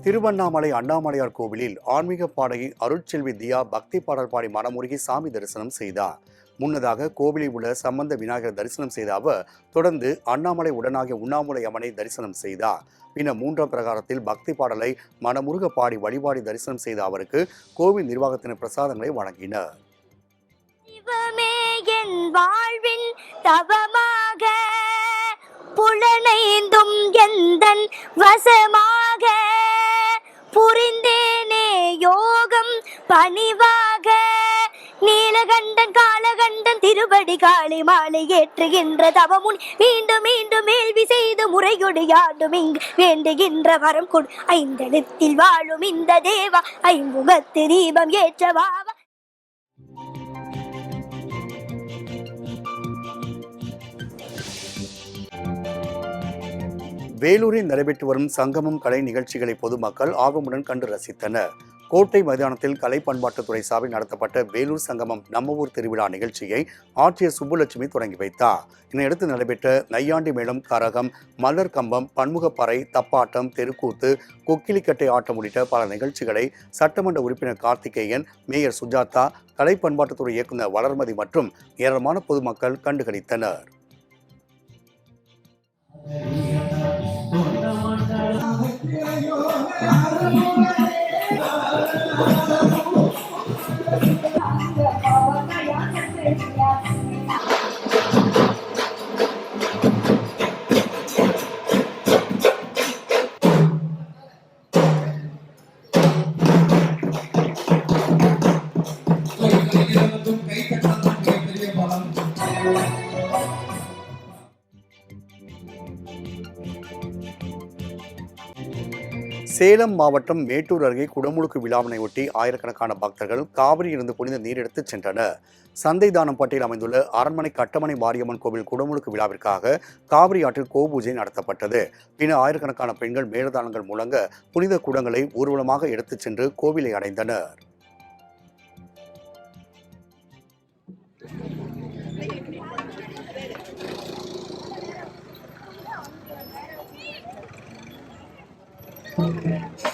திருவண்ணாமலை அண்ணாமலையார் கோவிலில் ஆன்மீக பாடகி அருட்செல்வி தியா பக்தி பாடல் பாடி மனமுருகி சாமி தரிசனம் செய்தார். முன்னதாக கோவிலில் உள்ள சம்பந்த விநாயகர் தரிசனம் செய்த அவர் தொடர்ந்து அண்ணாமலை உடனாகிய உண்ணாமுலை அம்மனை தரிசனம் செய்தார். பின்னர் மூன்றாம் பிரகாரத்தில் பக்தி பாடலை மனமுருக பாடி வழிபாடி தரிசனம் செய்த அவருக்கு கோவில் நிர்வாகத்தினர் பிரசாதங்களை வழங்கினர். புலனைந்தும் எந்தன் வசமாக புரிந்தேனே யோகம் பணிவாக நீலகண்டன் காலகண்டன் திருபடி காளி மாலை ஏற்றுகின்ற தவமுன் மீண்டும் மீண்டும் வேள்வி செய்து முறையொடு யாண்டும் இங்கு வேண்டுகின்ற வரம் கொடு ஐந்தெழுத்தில் வாழும் இந்த தேவா ஐமுகத்து தீபம் ஏற்றவா. வேலூரில் நடைபெற்று வரும் சங்கமம் கலை நிகழ்ச்சிகளை பொதுமக்கள் ஆர்வமுடன் கண்டு ரசித்தனர். கோட்டை மைதானத்தில் கலை பண்பாட்டுத்துறை சார்பில் நடத்தப்பட்ட வேலூர் சங்கமம் நம்ம ஊர் திருவிழா நிகழ்ச்சியை ஆட்சியர் சுப்புலட்சுமி தொடங்கி வைத்தார். இதனையடுத்து நடைபெற்ற நையாண்டி மேளம், கரகம், மலர் கம்பம், பன்முகப்பறை, தப்பாட்டம், தெருக்கூத்து, கொக்கிலிக்கட்டை ஆட்டம் உள்ளிட்ட பல நிகழ்ச்சிகளை சட்டமன்ற உறுப்பினர் கார்த்திகேயன், மேயர் சுஜாதா, கலை பண்பாட்டுத்துறை இயக்குநர் வளர்மதி மற்றும் ஏராளமான பொதுமக்கள் கண்டுகளித்தனர். சேலம் மாவட்டம் மேட்டூர் அருகே குடமுழுக்கு விழாவினையொட்டி ஆயிரக்கணக்கான பக்தர்கள் காவிரியிலிருந்து புனித நீர் எடுத்துச் சென்றனர். சந்தைதானம்பட்டியில் அமைந்துள்ள அரண்மனை கட்டமனை மாரியம்மன் கோவில் குடமுழுக்கு விழாவிற்காக காவிரி ஆற்றில் கோபூஜை நடத்தப்பட்டது. பின்னர் ஆயிரக்கணக்கான பெண்கள் மேலதானங்கள் முழங்க புனித குடங்களை ஊர்வலமாக எடுத்துச் சென்று கோவிலை அடைந்தனர். Okay.